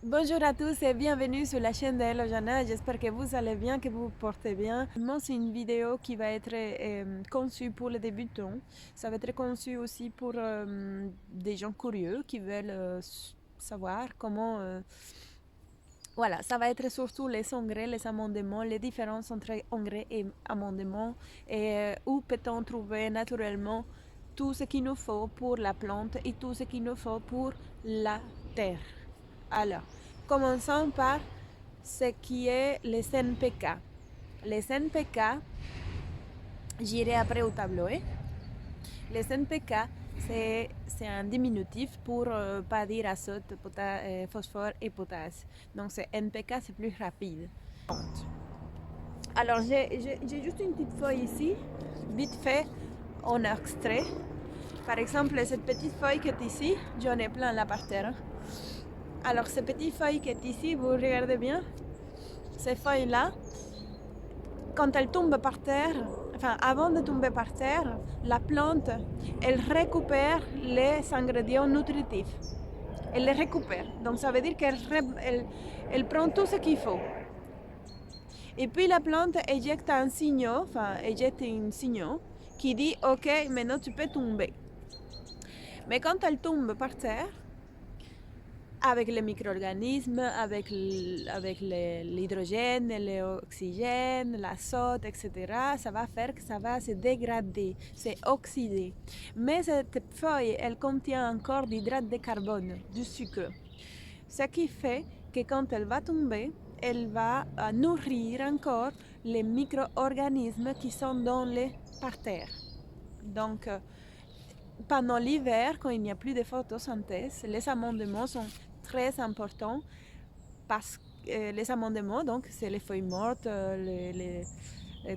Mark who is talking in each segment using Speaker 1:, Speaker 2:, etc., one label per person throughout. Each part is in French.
Speaker 1: Bonjour à tous et bienvenue sur la chaîne de Hello Jana. J'espère que vous allez bien, que vous vous portez bien. Moi, c'est une vidéo qui va être conçue pour les débutants. Ça va être conçu aussi pour des gens curieux qui veulent savoir comment... voilà, ça va être surtout les engrais, les amendements, les différences entre engrais et amendements et où peut-on trouver naturellement tout ce qu'il nous faut pour la plante et tout ce qu'il nous faut pour la terre. Alors, commençons par ce qui est les NPK. Les NPK, j'irai après au tableau. Les NPK, c'est un diminutif pour pas dire azote, phosphore et potasse. Donc, c'est NPK, c'est plus rapide. Alors, j'ai juste une petite feuille ici, vite fait, en extrait. Par exemple, cette petite feuille qui est ici, j'en ai plein là par terre. Alors, cette petite feuille qui est ici, vous regardez bien, ces feuilles-là, quand elles tombent par terre, enfin avant de tomber par terre, la plante, elle récupère les ingrédients nutritifs. Elle les récupère. Donc ça veut dire qu'elle prend tout ce qu'il faut. Et puis la plante éjecte un signal, enfin éjecte un signal qui dit ok, maintenant tu peux tomber. Mais quand elle tombe par terre, avec les micro-organismes, avec l'hydrogène, l'oxygène, l'azote, etc., ça va faire que ça va se dégrader, se oxyder. Mais cette feuille, elle contient encore d'hydrate de carbone, du sucre. Ce qui fait que quand elle va tomber, elle va nourrir encore les micro-organismes qui sont dans les parterres. Donc, pendant l'hiver, quand il n'y a plus de photosynthèse, les amendements sont très importants parce que les amendements, donc c'est les feuilles mortes,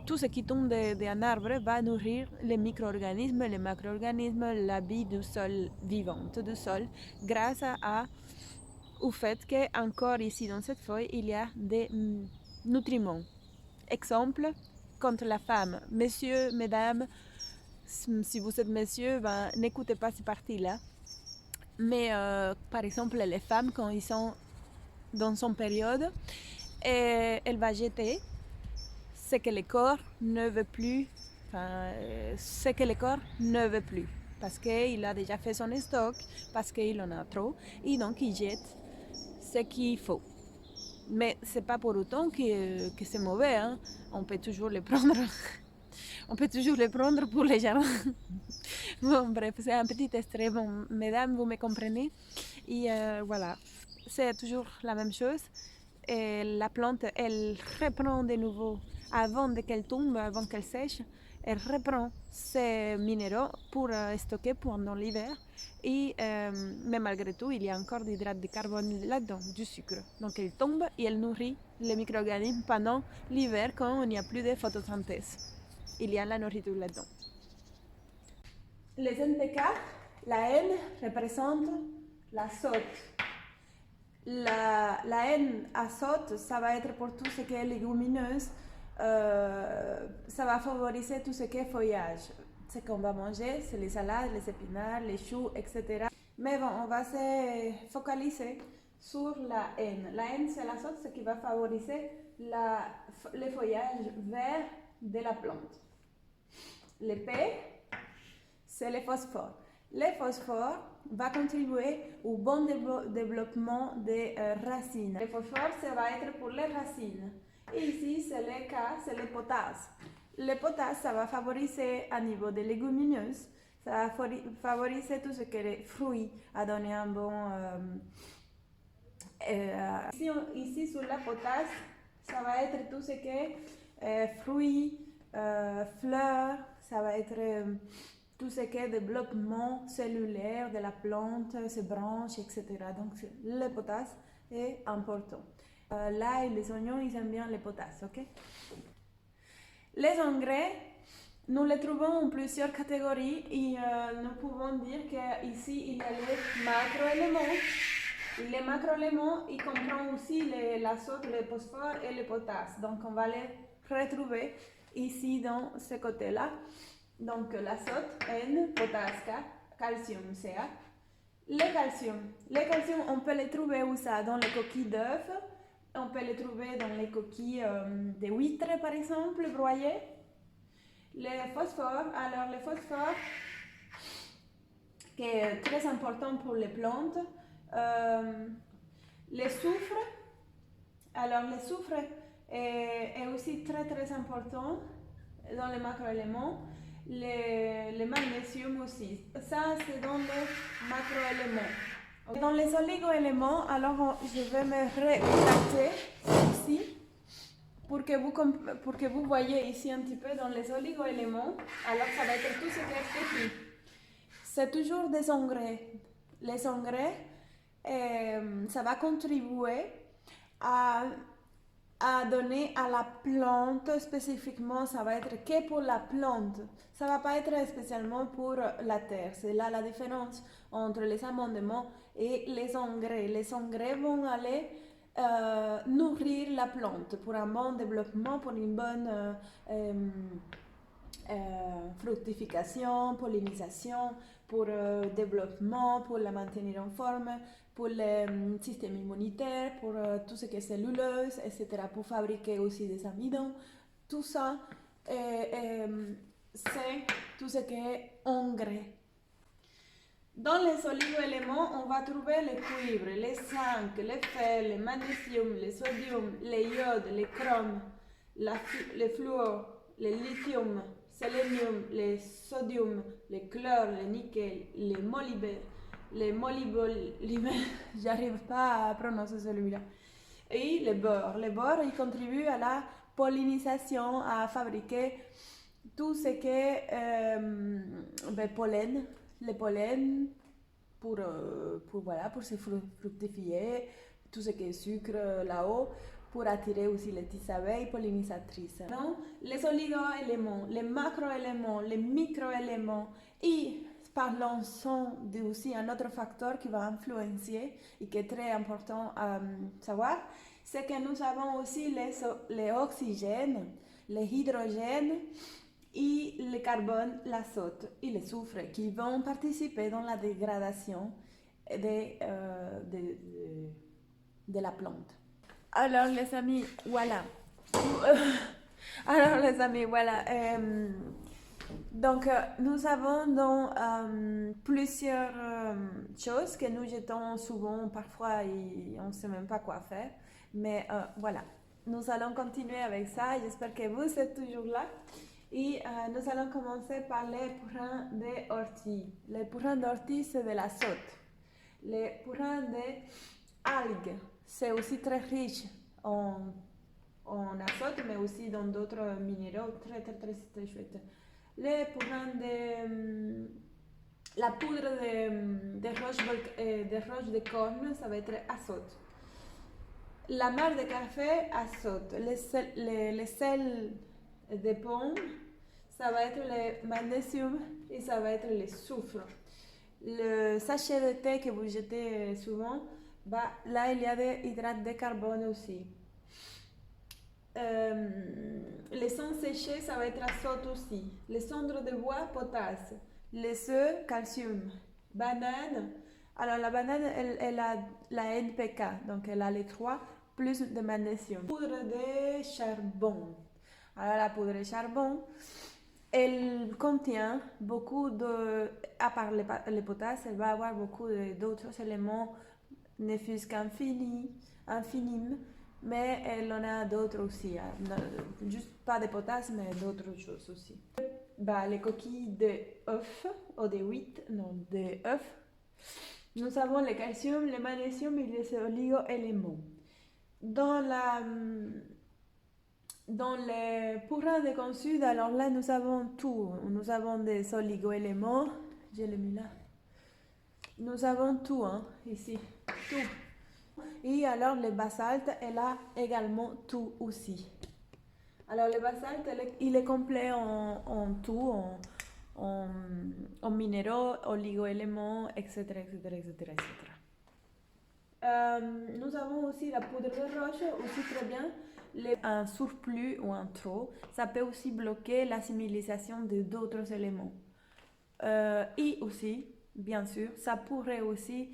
Speaker 1: tout ce qui tombe d'un arbre va nourrir les micro-organismes, les macro-organismes, la vie du sol vivante du sol, grâce au fait qu'encore ici dans cette feuille, il y a des nutriments. Exemple, contre la femme, messieurs, mesdames, si vous êtes messieurs, ben, n'écoutez pas ces parties-là. Mais par exemple, les femmes, quand ils sont dans son période, elle va jeter ce que le corps ne veut plus, enfin, ce que le corps ne veut plus. Parce qu'il a déjà fait son stock, parce qu'il en a trop, et donc il jette ce qu'il faut. Mais c'est pas pour autant que c'est mauvais, hein. On peut toujours les prendre. On peut toujours les prendre pour les jardins. Bon, bref, c'est un petit extrait. Bon, mesdames, vous me comprenez. Et voilà, c'est toujours la même chose. Et la plante, elle reprend de nouveau, avant qu'elle tombe, avant qu'elle sèche, elle reprend ces minéraux pour stocker pendant l'hiver. Et, mais malgré tout, il y a encore d'hydrate de carbone là-dedans, du sucre. Donc elle tombe et elle nourrit les micro-organismes pendant l'hiver quand il n'y a plus de photosynthèse. Il y a la nourriture là-dedans. Les NPK, la N représente l'azote. La N azote, ça va être pour tout ce qui est légumineuse, ça va favoriser tout ce qui est feuillage. Ce qu'on va manger, c'est les salades, les épinards, les choux, etc. Mais bon, on va se focaliser sur la N. La N, c'est l'azote, ce qui va favoriser le feuillage vert de la plante. Le P, c'est le phosphore. Le phosphore va contribuer au bon développement des racines. Le phosphore, ça va être pour les racines. Et ici, c'est le K, c'est le potasse. Le potasse, ça va favoriser à niveau des légumineuses, ça va favoriser tout ce qui est fruits, à donner un bon... ici, sur la potasse, ça va être tout ce qui est fruits, fleurs, ça va être tout ce qui est développement cellulaire de la plante, ses branches, etc. Donc le potasse est important. L'ail, les oignons, ils aiment bien le potasse, ok? Les engrais, nous les trouvons en plusieurs catégories et nous pouvons dire qu'ici il y a les macroéléments. Les macroéléments, ils comprennent aussi l'azote, le phosphore et le potasse. Donc on va les retrouver ici dans ce côté-là. Donc l'azote N, potasse K, calcium Ca, Le calcium. Le calcium, on peut les trouver où ça? Dans les coquilles d'œufs. On peut les trouver dans les coquilles de huîtres, par exemple, broyées. Le phosphore. Alors, le phosphore, qui est très important pour les plantes. Le soufre. Alors, le soufre est aussi très important dans les macroéléments. Le magnésium aussi. Ça, c'est dans les macroéléments. Dans les oligoéléments, alors je vais me rétracter ici pour que vous voyez ici un petit peu dans les oligoéléments. Alors, ça va être tout ce qui est petit. C'est toujours des engrais. Les engrais, ça va contribuer à donner à la plante spécifiquement, ça va être que pour la plante. Ça va pas être spécialement pour la terre. C'est là la différence entre les amendements et les engrais. Les engrais vont aller nourrir la plante pour un bon développement, pour une bonne fructification, pollinisation, pour développement, pour la maintenir en forme, pour le système immunitaire, pour tout ce qui est celluleuse, etc., pour fabriquer aussi des amidons. Tout ça, c'est tout ce qui est engrais. Dans les oligoéléments, on va trouver le cuivre, les zinc, le fer, le magnésium, le sodium, le iode, le chrome, le fluor, le lithium, sélénium, le sodium, le chlore, le nickel, le molybdénum, j'arrive pas à prononcer celui-là. Et le beurre. Le beurre, il contribue à la pollinisation, à fabriquer tout ce qui est pollen, le pollen pour se fructifier, tout ce qui est sucre là-haut, pour attirer aussi les petites abeilles pollinisatrices. Non? Les oligoéléments, les macroéléments, les microéléments et parlons de aussi un autre facteur qui va influencer et qui est très important à savoir, c'est que nous avons aussi les oxygènes, les hydrogènes et le carbone, l'azote et le soufre qui vont participer dans la dégradation de la plante. Alors les amis, voilà. Alors les amis, voilà. Donc nous avons dans plusieurs choses que nous jetons souvent, parfois et on ne sait même pas quoi faire. Mais voilà, nous allons continuer avec ça. J'espère que vous êtes toujours là. Et nous allons commencer par les purins d'ortie. Les purins d'ortie, c'est de l'azote. Les purins d'algues, c'est aussi très riche en azote, mais aussi dans d'autres minéraux très chouettes. Les purins la poudre de roche de corne, ça va être azote. La marc de café, azote. Les sels de pomme, ça va être le magnésium et ça va être le soufre. Le sachet de thé que vous jetez souvent, bah, là il y a des hydrates de carbone aussi. Les sons séchés, ça va être azote aussi. Les cendres de bois, potasse. Les œufs, calcium. Banane, alors la banane, elle a la NPK, donc elle a les 3 plus de magnésium. Poudre de charbon. Alors la poudre de charbon, elle contient beaucoup de, à part le potasse, elle va avoir beaucoup d'autres éléments, ne fût-ce qu'infinimes, mais elle en a d'autres aussi, hein. Juste pas de potasse, mais d'autres choses aussi. Bah, les coquilles d'œufs, ou de huîtres, non, d'œufs. Nous avons le calcium, le magnésium et les oligoéléments. Dans les purins de consud, alors là, nous avons tout. Nous avons des oligoéléments. Je l'ai mis là. Nous avons tout, hein, ici. Tout. Et alors, le basalte, elle a également tout aussi. Alors, le basalte, il est complet en tout, en minéraux, oligoéléments, etc., etc., etc., etc. Nous avons aussi la poudre de roche, aussi très bien. Un surplus ou un trop, ça peut aussi bloquer l'assimilation de d'autres éléments. Et aussi, bien sûr, ça pourrait aussi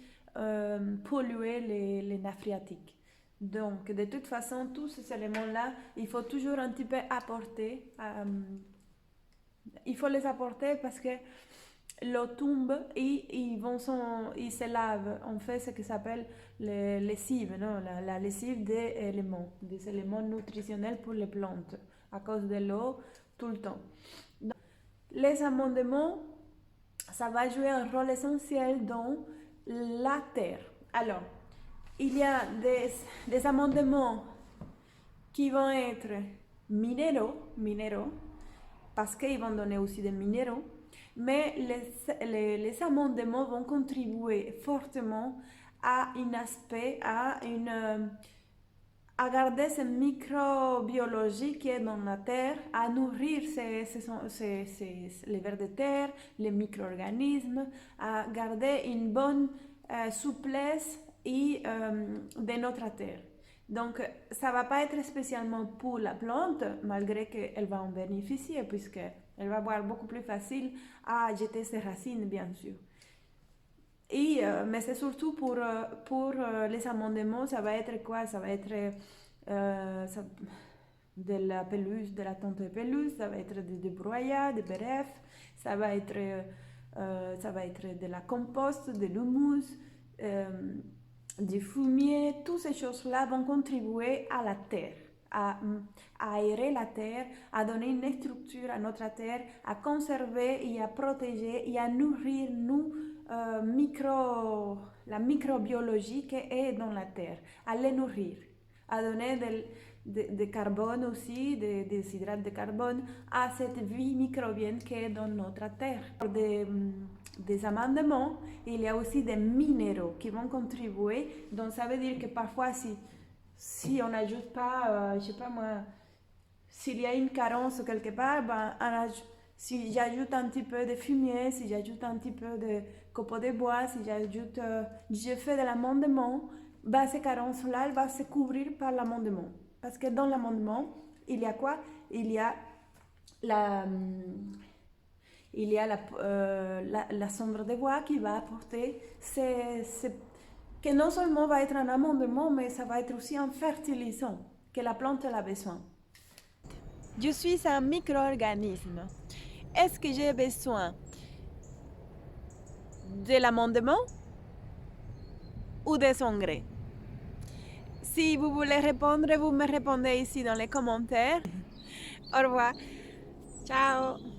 Speaker 1: polluer les nappes phréatiques. Donc, de toute façon, tous ces éléments-là, il faut toujours un petit peu apporter. Il faut les apporter parce que l'eau tombe et ils se lavent. On fait ce qui s'appelle les lessive, non? La lessive des éléments nutritionnels pour les plantes, à cause de l'eau tout le temps. Donc, les amendements, ça va jouer un rôle essentiel dans la terre. Alors, il y a des amendements qui vont être minéraux, parce qu'ils vont donner aussi des minéraux, mais les amendements vont contribuer fortement à un aspect, à garder cette microbiologie qui est dans la terre, à nourrir les vers de terre, les micro-organismes, à garder une bonne souplesse de notre terre. Donc, ça ne va pas être spécialement pour la plante, malgré qu'elle va en bénéficier, puisqu'elle va avoir beaucoup plus facile à jeter ses racines, bien sûr. Mais c'est surtout pour les amendements, ça va être quoi? Ça va être de la pelouse, de la tonte de pelouse, ça va être des broyats, des berefs, ça va être de la compost, de l'humus, du fumier. Toutes ces choses-là vont contribuer à la terre, à aérer la terre, à donner une structure à notre terre, à conserver et à protéger et à nourrir la microbiologie qui est dans la terre, à les nourrir, à donner de carbone aussi, des hydrates de carbone à cette vie microbienne qui est dans notre terre. Des amendements, il y a aussi des minéraux qui vont contribuer. Donc ça veut dire que parfois si on n'ajoute pas, je sais pas moi, s'il y a une carence quelque part, si j'ajoute un petit peu de fumier, si j'ajoute un petit peu de copeaux de bois, si je fais de l'amendement, ces carences-là, elles vont se couvrir par l'amendement. Parce que dans l'amendement, il y a quoi? Il y a la sombre de bois qui va apporter que non seulement va être un amendement, mais ça va être aussi un fertilisant que la plante a besoin. Je suis un micro-organisme. Est-ce que j'ai besoin de l'amendement ou des engrais? Si vous voulez répondre, vous me répondez ici dans les commentaires. Au revoir. Ciao.